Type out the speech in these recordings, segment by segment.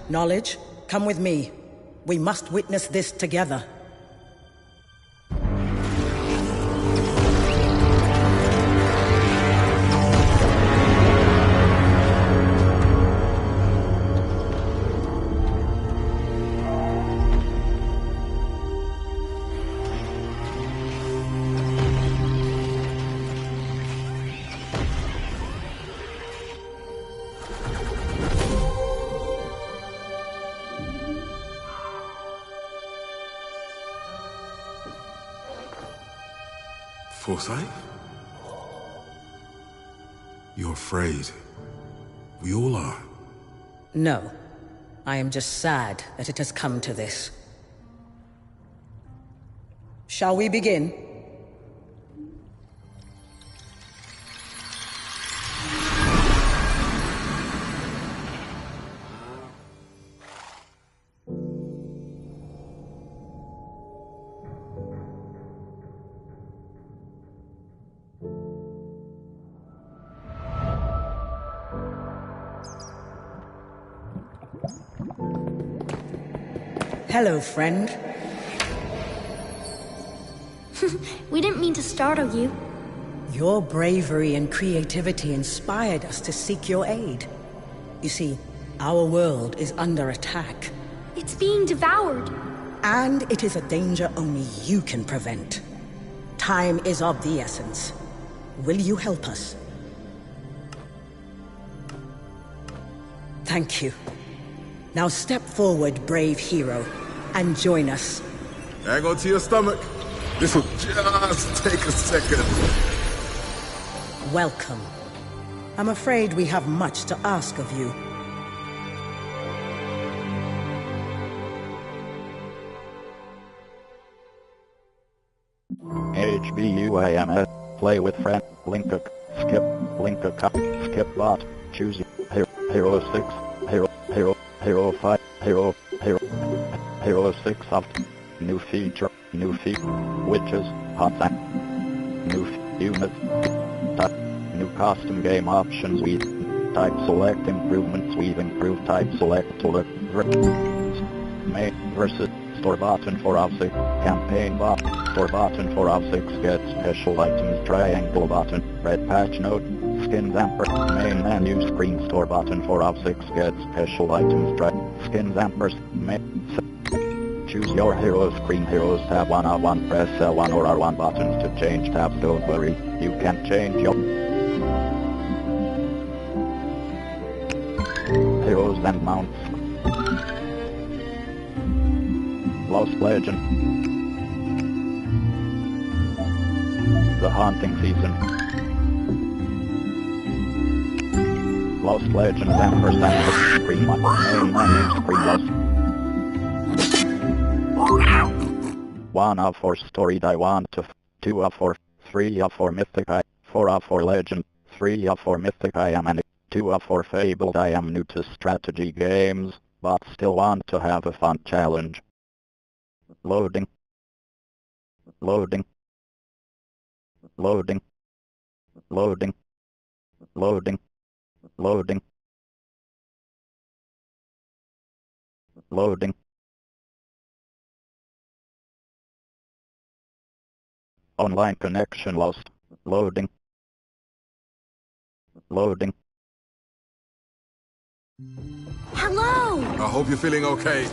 Knowledge, come with me. We must witness this together. Forsyth? You're afraid. We all are. No. I am just sad that it has come to this. Shall we begin? Hello, friend. We didn't mean to startle you. Your bravery and creativity inspired us to seek your aid. You see, our world is under attack. It's being devoured. And it is a danger only you can prevent. Time is of the essence. Will you help us? Thank you. Now step forward, brave hero, and join us. Hang on to your stomach. This will just take a second. Welcome. I'm afraid we have much to ask of you. HBUAMS. Play with friend. Linkuk. Skip. Linkuk. Skip bot. Choose hero 6. Hero 5. Hero 6 opt. New feature. New witches. Hot new units. New custom game options. We type select improvements. We've improved type select to look. Main versus store button for of 6. Campaign bot. Store button for of 6 get special items. Triangle button. Red patch note. Skin damper. Main menu screen. Store button for of 6 get special items. Skin dampers. Choose your hero screen. Heroes tab 1 of 1. Press L1 or R1 buttons to change tabs. Don't worry, you can change your heroes and mounts. Lost Legend. The Haunting Season. Lost Legend ampersand screen main menu screen lost. 1 of 4 storied I want to 2 of 4, 3 of 4 mythic I, 4 of 4 legend, 3 of 4 mythic I am, and 2 of 4 fabled. I am new to strategy games, but still want to have a fun challenge. Loading. Loading. Loading. Loading. Loading. Loading. Loading. Online connection lost. Loading. Loading. Hello! I hope you're feeling okay.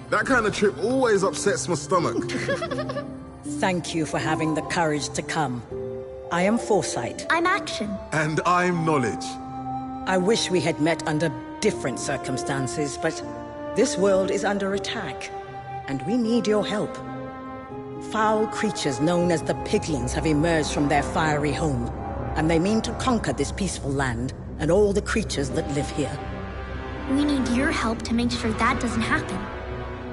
That kind of trip always upsets my stomach. Thank you for having the courage to come. I am Foresight. I'm Action. And I'm Knowledge. I wish we had met under different circumstances, but this world is under attack, and we need your help. Foul creatures known as the Piglins have emerged from their fiery home, and they mean to conquer this peaceful land and all the creatures that live here. We need your help to make sure that doesn't happen.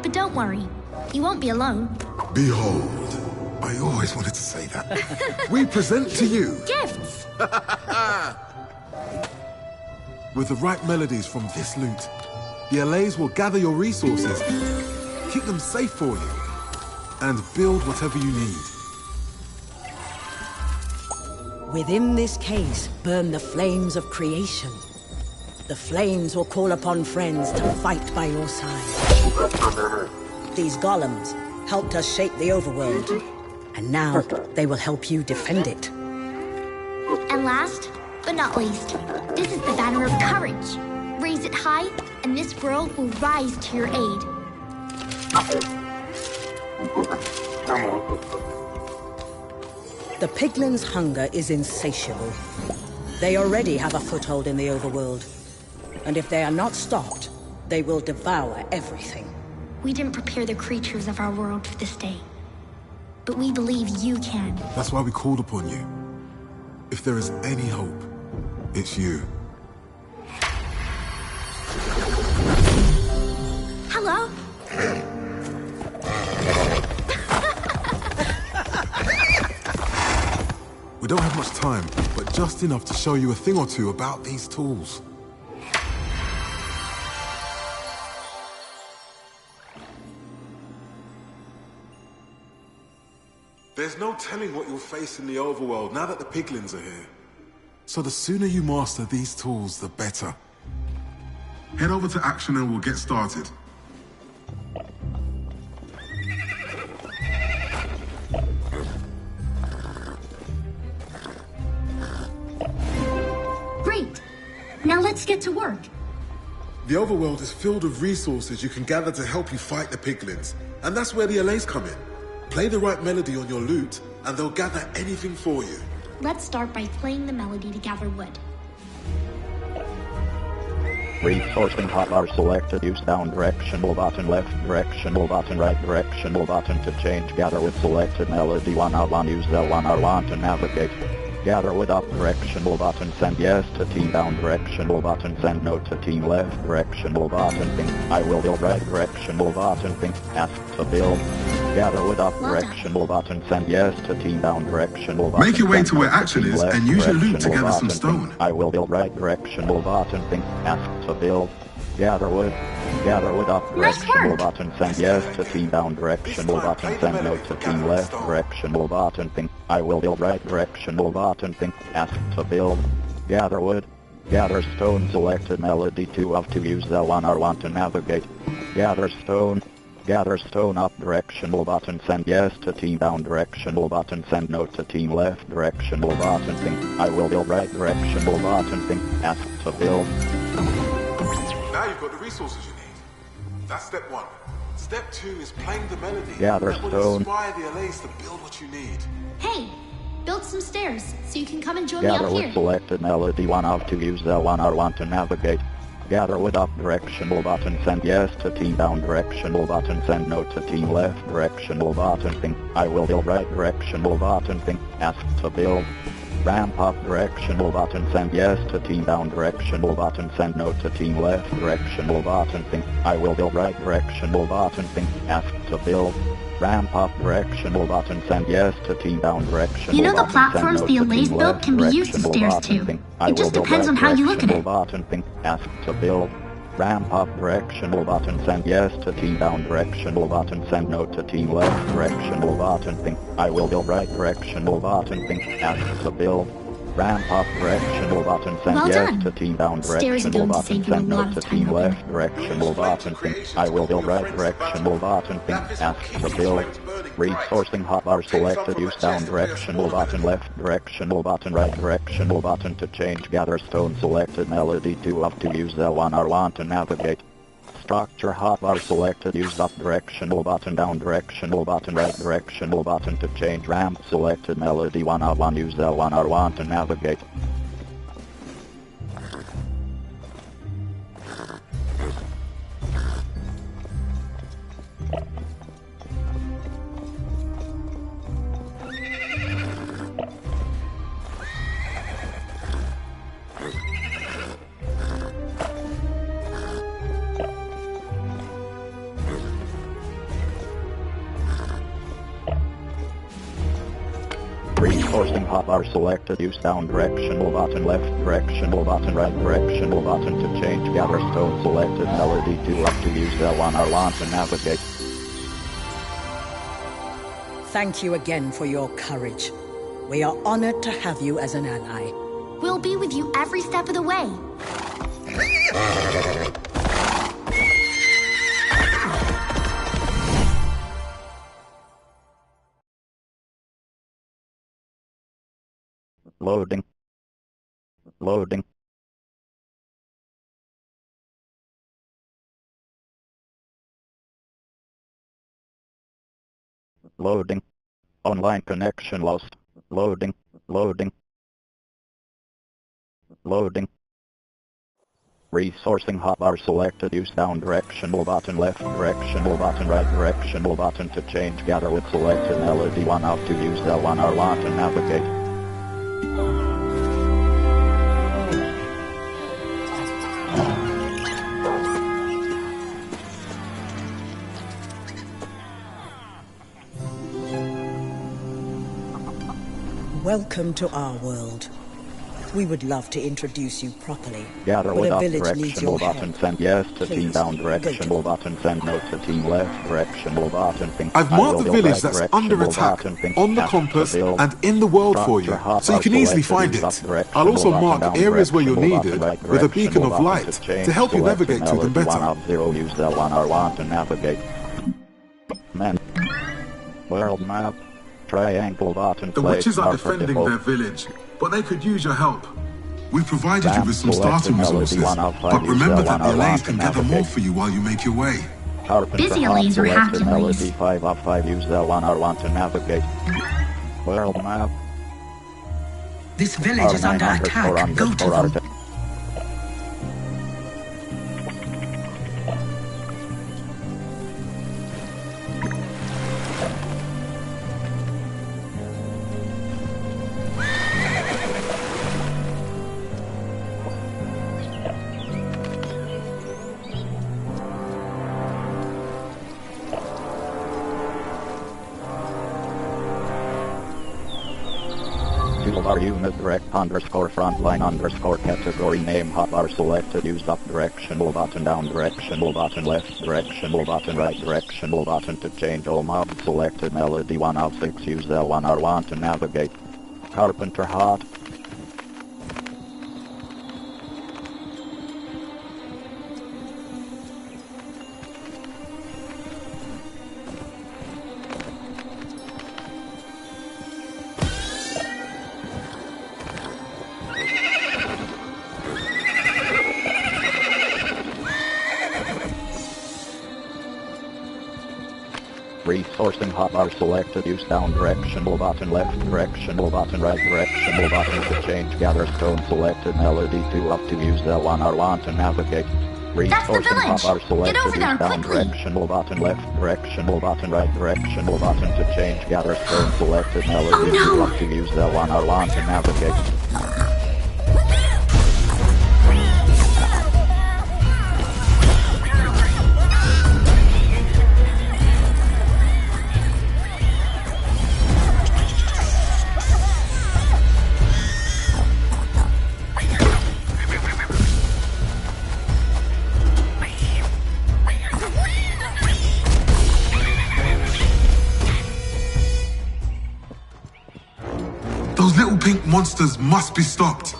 But don't worry, you won't be alone. Behold, I always wanted to say that. We present to you Gifts! with the right melodies from this loot. The LAs will gather your resources, keep them safe for you, and build whatever you need. Within this case burn the flames of creation. The flames will call upon friends to fight by your side. These golems helped us shape the overworld, and now they will help you defend it. And last, but not least, this is the banner of courage. Raise it high, and this world will rise to your aid. The Piglins' hunger is insatiable. They already have a foothold in the overworld, and if they are not stopped, they will devour everything. We didn't prepare the creatures of our world for this day, but we believe you can. That's why we called upon you. If there is any hope, it's you. Hello? We don't have much time, but just enough to show you a thing or two about these tools. There's no telling what you'll face in the overworld now that the Piglins are here. So the sooner you master these tools, the better. Head over to Action and we'll get started. Great! Now let's get to work. The overworld is filled with resources you can gather to help you fight the Piglins. And that's where the LAs come in. Play the right melody on your lute, and they'll gather anything for you. Let's start by playing the melody to gather wood. Resourcing hotbar selected. Use down directional button, left directional button, right directional button to change. Gather with selected melody. 1R1. Use L1R1 to navigate. Gather with up directional button. Send yes to team. Down directional button. Send no to team. Left directional button. Think I will build. Right directional button. Think ask to build. Gather with up directional button. Send yes to team. Down directional button. Make your way Send to no where Action team. is Left and use your loot to directional gather some button. stone. Think I will build. Right directional button. Think ask to build. Gather wood. Gather wood up Nice directional work. button. Send yes to team. Down directional button. Send no to team. Left directional button. Think I will build. Right directional button. Think ask to build. Gather wood. Gather stone. Selected melody. 2 of 2. Use L1R1 to navigate. Gather stone. Gather stone. Up directional button. Send yes to team. Down directional button. Send no to team. Left directional button. Think I will build. Right directional button. Think ask to build. Now you've got the resources you need. That's step 1. Step 2 is playing the melody. Gather that will stone. inspire the LAs to build what you need. Hey, build some stairs so you can come and join me Gather up with here. selected melody. 1 of 2. Use L1R1 to navigate. Gather with up directional button. Send yes to team. Down directional button. Send no to team. Left directional button. Think I will build. Right directional button. Think ask to build. Ramp up directional button, send yes to team down directional button, send no to team left directional button, think I will build right directional button, think ask to build. Ramp up directional button, send yes to team down directional You know the button, platforms send the no to Elai's team built left can be used as directional stairs button, too. think I It will just build depends right on how you look at directional it. button, think ask to build. Ramp up directional button, send yes to team down directional button, send no to team left directional button, think I will build right directional button, think ask to build. Ramp up directional button, send Well yes done. to team down Stairs are directional going to button, save you a send no lot to of time team up left there. directional button, think I will build right directional button, think ask to build. Resourcing hotbar selected, use down directional button, left directional button, right directional button to change, gather stone selected, melody 2 up to use L1 R1 to navigate. Structure hotbar selected, use up directional button, down directional button, right directional button to change, ramp selected, melody 1 R1, use L1 R1 to navigate. Reinforcing hotbar selected, use down directional button, left directional button, right directional button to change, gather stone selected, melody 2 up to use L1 R1 to navigate. Thank you again for your courage. We are honored to have you as an ally. We'll be with you every step of the way. Loading. Loading. Loading. Online connection lost. Loading. Loading. Loading. Resourcing hotbar selected, use down directional button, left directional button, right directional button to change, gather with selected melody 1 up to use L1 R1 to navigate. Welcome to our world. We would love to introduce you properly. Gather but with a up village needs directional your button, help. send yes to team Please, down go directional to button, send no to team left directional button, think I've I marked will the build village right that's under directional attack button, think on the ask to compass build. and in the world for you, Structure so you can hotbar easily selected, find use up it. directional I'll also button, mark down areas where you're directional button, needed right with a beacon directional of button light change, to help you selected navigate to them melody 1 better. up 0, use L1 R1 to navigate. Men. World map. Triangle button, The place witches are marker defending default. their village, but they could use your help. We provided you Ramp with some selected, starting melody resources, 1 out 5, but use remember L1 that the R1 Elai's to can gather more navigate. for you while you make your way. Carpenter Busy hot Elai's are selected, happy melody Elai's. 5 up 5, use L1 R1 to navigate. World map. This village is under attack. Go to them. RT. Toolbar unit direct underscore frontline underscore category name hotbar selected, use up directional button, down directional button, left directional button, right directional button to change all mob selected, melody 1 out 6, use L1 R1 to navigate. Carpenter hot. Resourcing hotbar selected, use down directional button, left directional button, right directional button to change, gather stone selected, melody 2 up to use L1 R1 to navigate. That's the village! Get over there down quickly! Directional button, left directional button, right directional button to change. Gather stone selected melody. Oh, no. You want to use L1 R1 to navigate. Those little pink monsters must be stopped.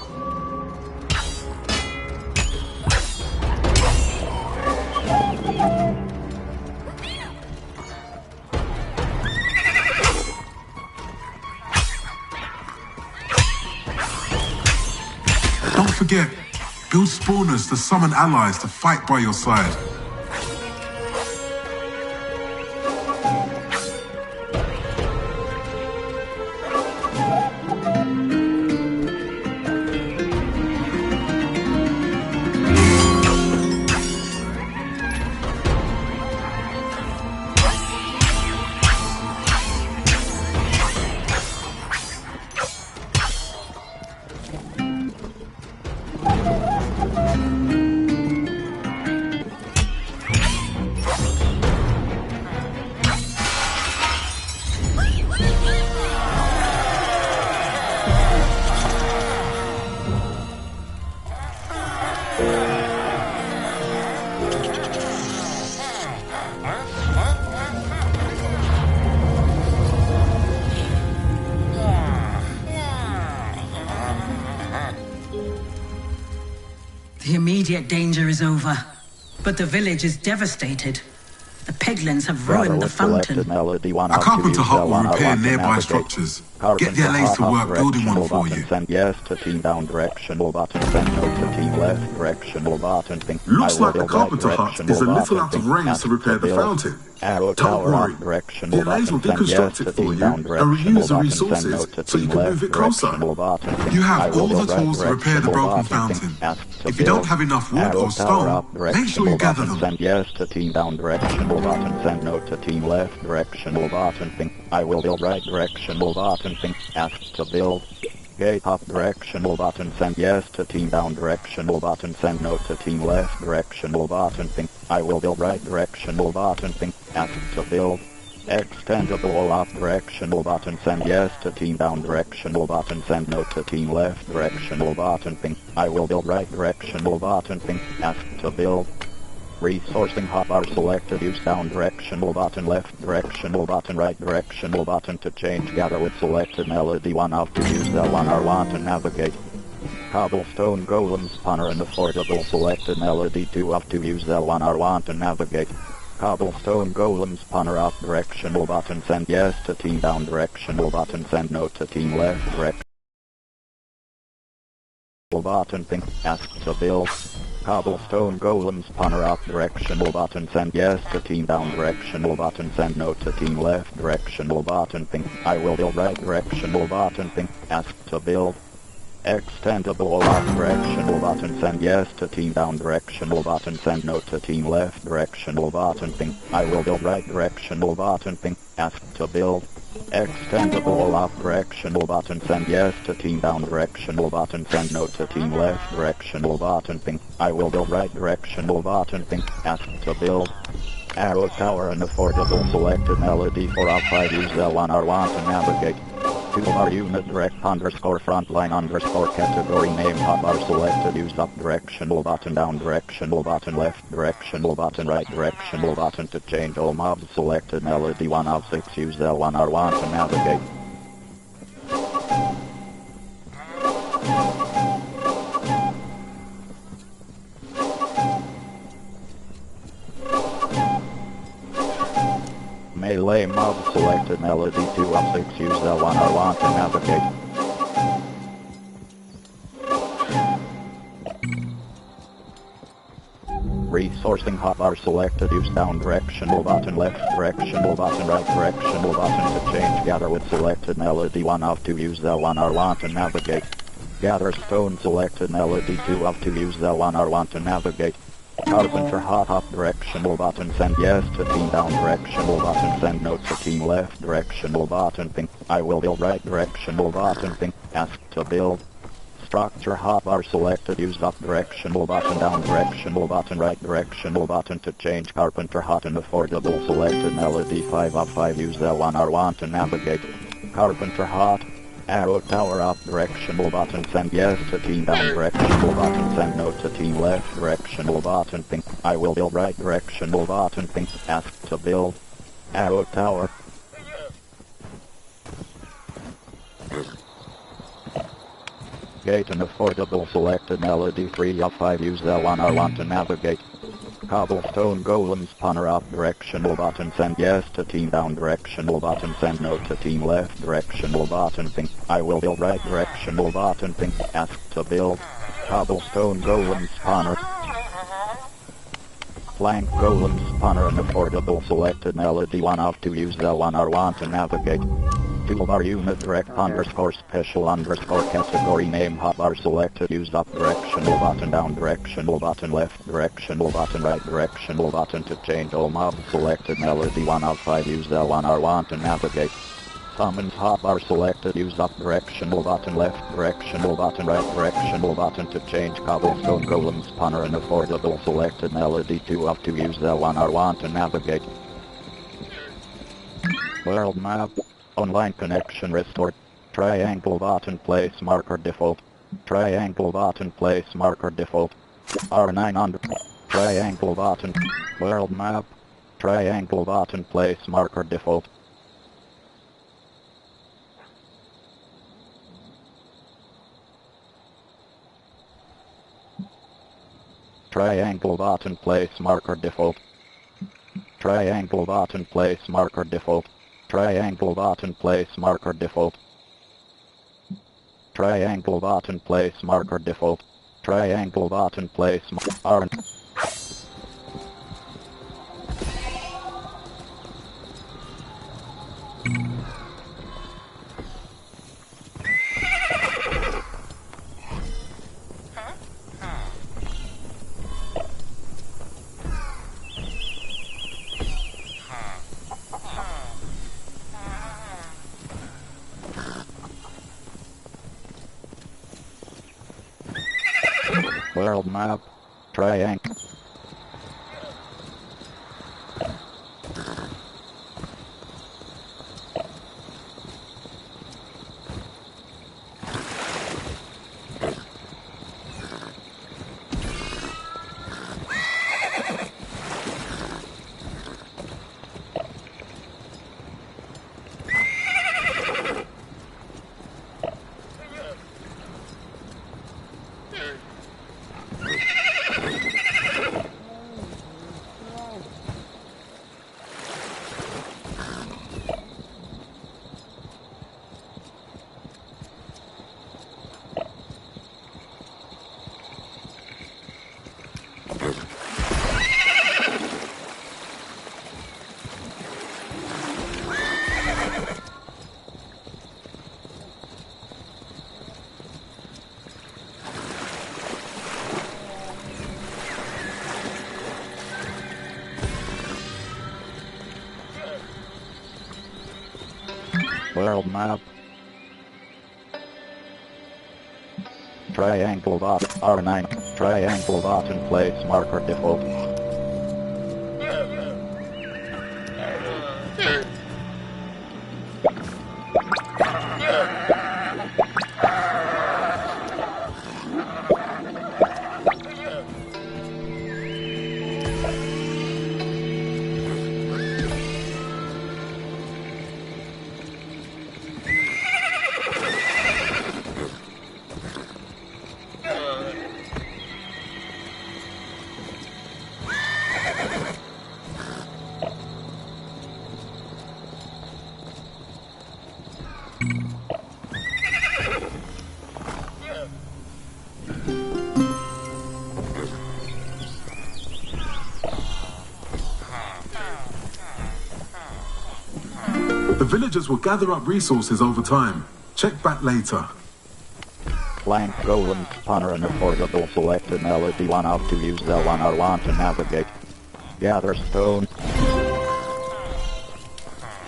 Don't forget, build spawners to summon allies to fight by your side. The immediate danger is over, but the village is devastated. The piglins have ruined the fountain. A carpenter hut will repair nearby structures. Get the LAs to work building one for you. Send yes to team down directional button, send no to team left directional button. Looks like the carpenter hut is a little out of range to repair the fountain. Don't worry, the LAs will deconstruct it for you and reuse the resources so you can move it closer. You have all the tools to repair the broken fountain. If you don't have enough wood or stone, make sure you gather them. Send yes to team down directional button, send no to team left directional button. I will build right directional button. Ask to build. Gate up directional button, send yes to team down directional button, send no to team left directional button. I will build right directional button. Ask to build. Extendable up directional button, send yes to team down directional button, send no to team left directional button. I will build right directional button. Ask to build. Resourcing hotbar selected, use down directional button, left directional button, right directional button to change. Gather with selected melody 1 off to use L1 R1 to navigate. Cobblestone golem spawner and affordable selected melody 2 off to use L1 R1 to navigate. Cobblestone golem spawner off directional button, send yes to team down directional button, send no to team left directional button. Ask to build. Cobblestone golem spawner up directional button, send yes to team down directional button, send no to team left directional button. I will build right directional button. Ask to build. Extendable up directional button, send yes to team down directional button, send no to team left directional button. I will build right directional button. Ask to build. Extendable up directional button, send yes to team down directional button, send no to team left directional button. I will build right directional button. Ask to build. Arrow tower and affordable selected melody for outside use L1 R1 to navigate. Toolbar unit direct underscore frontline underscore category name hotbar selected use up directional button, down directional button, left directional button, right directional button to change all mobs selected melody 1 of 6 use L1 R1 to navigate. Melee mob selected melody 2 of 6 use L1 R1 to navigate. Resourcing hotbar selected use down directional button, left directional button, right directional button to change. Gather with selected melody 1 of 2 use L1 R1 to navigate. Gather stone selected melody 2 of 2 use L1 R1 to navigate. Carpenter hot up directional button send yes to team down directional button send no to team left directional button ping. I will build right directional button ping. Ask to build. Structure hotbar selected use up directional button down directional button right directional button to change carpenter hot and affordable selected melody 5 of 5 use L1 R1 to navigate. Carpenter hot. Arrow tower up directional button send yes to team down directional button send no to team left directional button ping. I will build right directional button ping. Ask to build. Arrow tower. Gate and affordable selected melody 3 of 5 use L1 R1 to navigate. Cobblestone golem spawner up directional button send yes to team down directional button send no to team left directional button ping. I will build right directional button ping. Ask to build. Cobblestone golem spawner. Flank golem spawner and affordable selected melody 1 of 2 use L1 R1 to navigate. Toolbar unit direct underscore special underscore category name hotbar selected use up directional button down directional button left directional button right directional button to change all mob selected melody 1 of 5 use L1 R1 to navigate. Summons hotbar selected use up directional button left directional button right directional button to change cobblestone golem spawner and affordable selected melody 2 of 2 use L1 R1 to navigate. World map. Online connection restored. Triangle button place marker default. Triangle button place marker default. R9 under. Triangle button. World map. Triangle button place marker default. Triangle button place marker default. Triangle button place marker default. Triangle button place marker default. Triangle button place marker default. Triangle button place R. World map. Triangle. World map. Triangle bot R9. Triangle button place marker default. The villagers will gather up resources over time. Check back later. Flank Golem Spawner and affordable selected melody 1 out to use L1 R1 to navigate. Gather stone.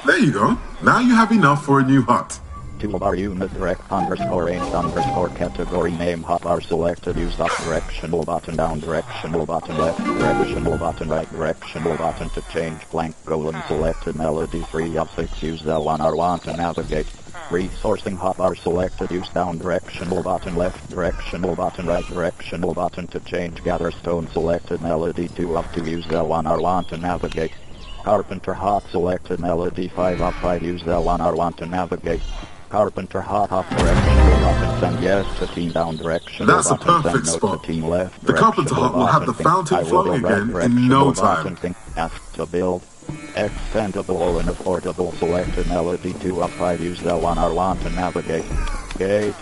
There you go. Now you have enough for a new hut. Toolbar unit direct _range category name hotbar selected use up directional button down directional button left directional button right directional button to change blank golem selected melody 3 of 6 use L1 R1 to navigate. Resourcing hotbar selected use down directional button left directional button right directional button to change gather stone selected melody 2 of 2 use L1 R1 to navigate. Carpenter hot selected melody 5 of 5 use L1 R1 to navigate. Carpenter hot directional button send yes to team down direction. That's a perfect spot. Team left, the carpenter hut will have the fountain flowing again in no time. Ask to build. Extendable and affordable selected melody 2 of 5 use L1 R1 to navigate. Gate.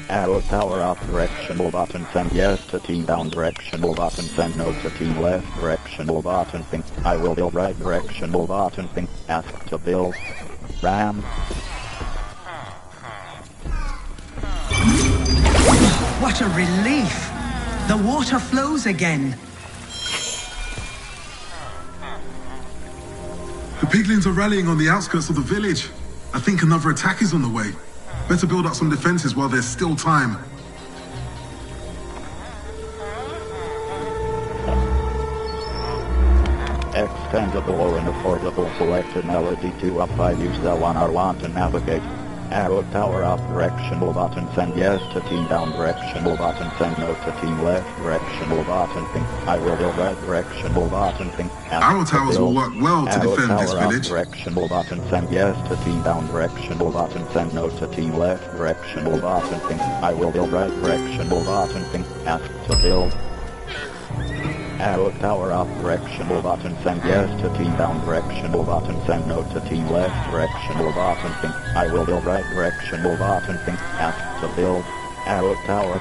Arrow tower up directional button send yes to team down directional button send no to team left directional button think I will build right directional button think ask to build. Ram. What a relief! The water flows again. The piglins are rallying on the outskirts of the village. I think another attack is on the way. Better build up some defenses while there's still time. Extendable and affordable selected melody 2 of 5 use L1 R1 to navigate. Arrow tower up directional button send yes to team down directional button send no to team left directional button think I will build right directional button think arrow towers will work well to defend this village. Directional button send yes to team down directional button send no to team left directional button think I will build right directional button think ask to build. Arrow tower up directional button send yes to team down directional button send no to team left directional button think I will build right directional button think ask to build. Arrow tower.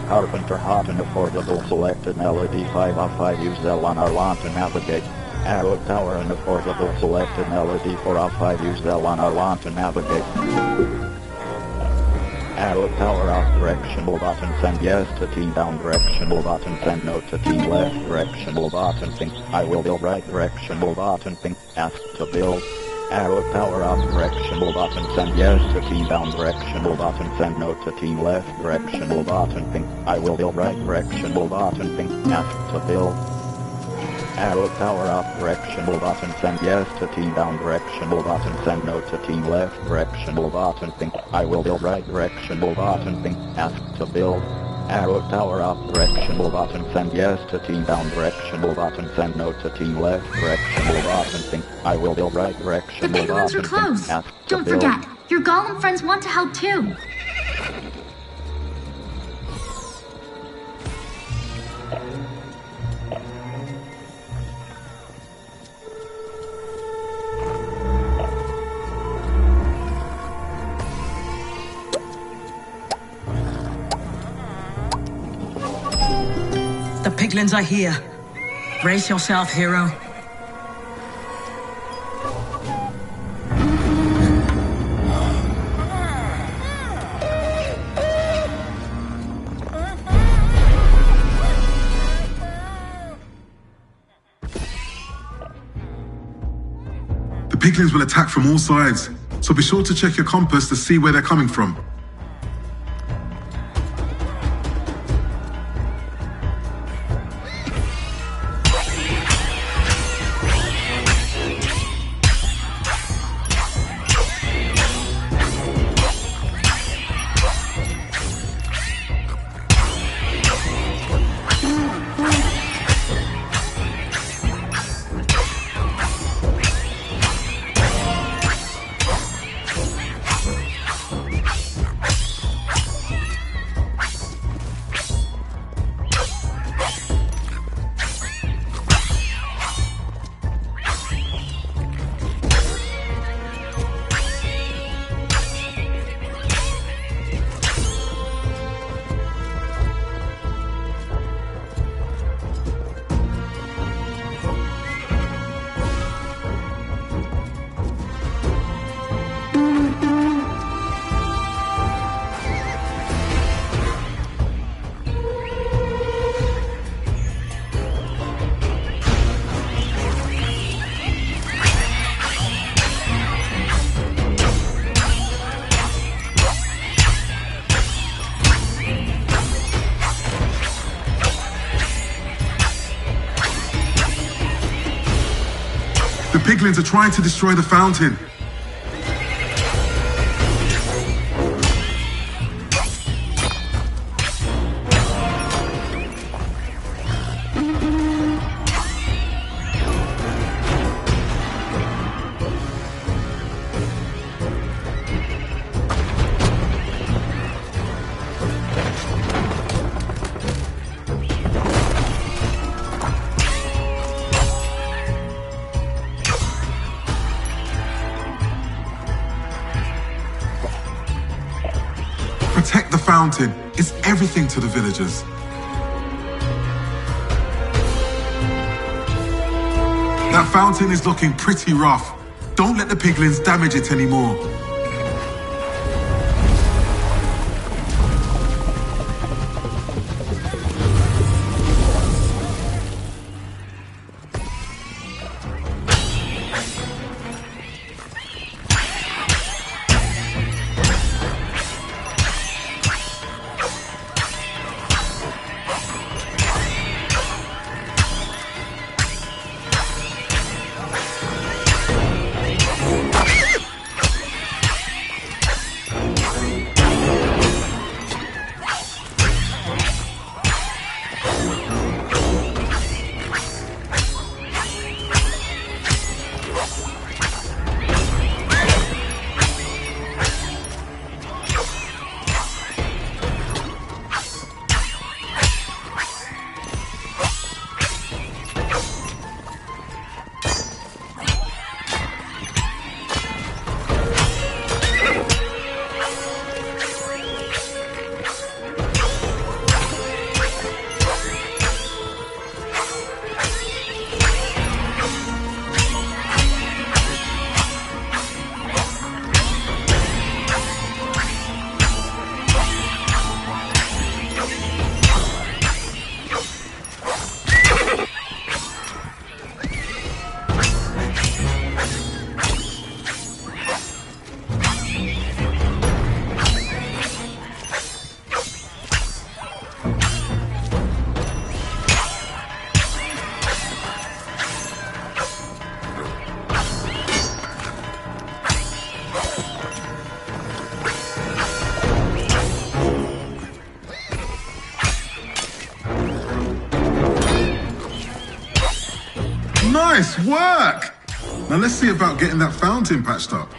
Carpenter hot and affordable selected melody 5 of 5 use L1 R1 to navigate. Arrow tower and affordable selected melody 4 of 5 use L1 R1 to navigate. Arrow tower up directional button send yes to team down directional button send no to team left directional button think I will build right directional button think ask to build. Arrow tower up directional button send yes to team down directional button send no to team left directional button think I will build right directional button think ask to build. Arrow tower up directional button send yes to team down directional button send no to team left directional button think I will build right directional button think ask to build. Arrow tower up directional button send yes to team down directional button send no to team left directional button think I will build right directional button. The piglins are close. Don't forget, your golem friends want to help too. The piglins are here. Brace yourself, hero. The piglins will attack from all sides, so be sure to check your compass to see where they're coming from. piglins are trying to destroy the fountain. Protect the fountain. It's everything to the villagers. That fountain is looking pretty rough. Don't let the piglins damage it anymore. Nice work! Now let's see about getting that fountain patched up.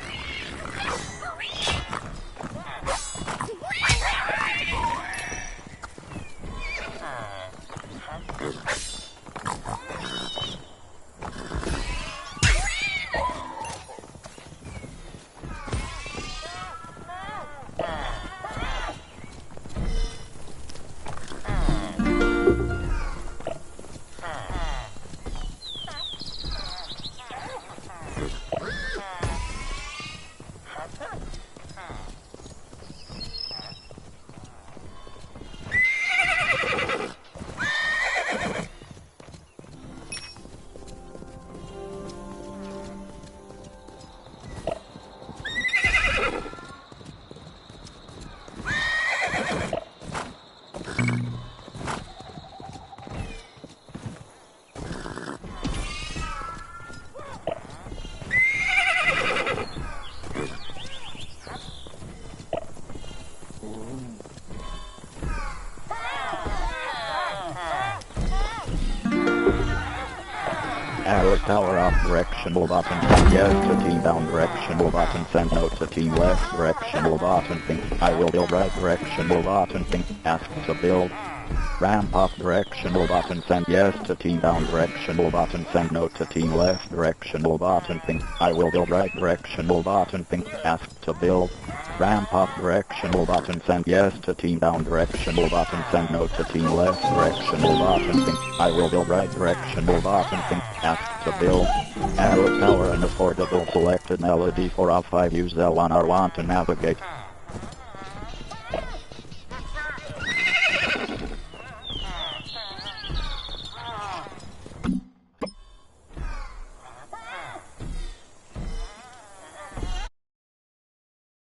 Arrow power up directional button. Yes to team down directional button. Send note to team left directional button. Think I will build right directional button. Think ask to build. Ramp up directional button. Send yes to team down directional button. Send note to team left directional button. Think I will build right directional button. Think ask to build. Ramp up directional button. Send yes to team down directional button. Send note to team left directional button. Think I will build right directional button. Think ask to build. Arrow power and affordable selected melody for all 5 use L1 R1 to navigate.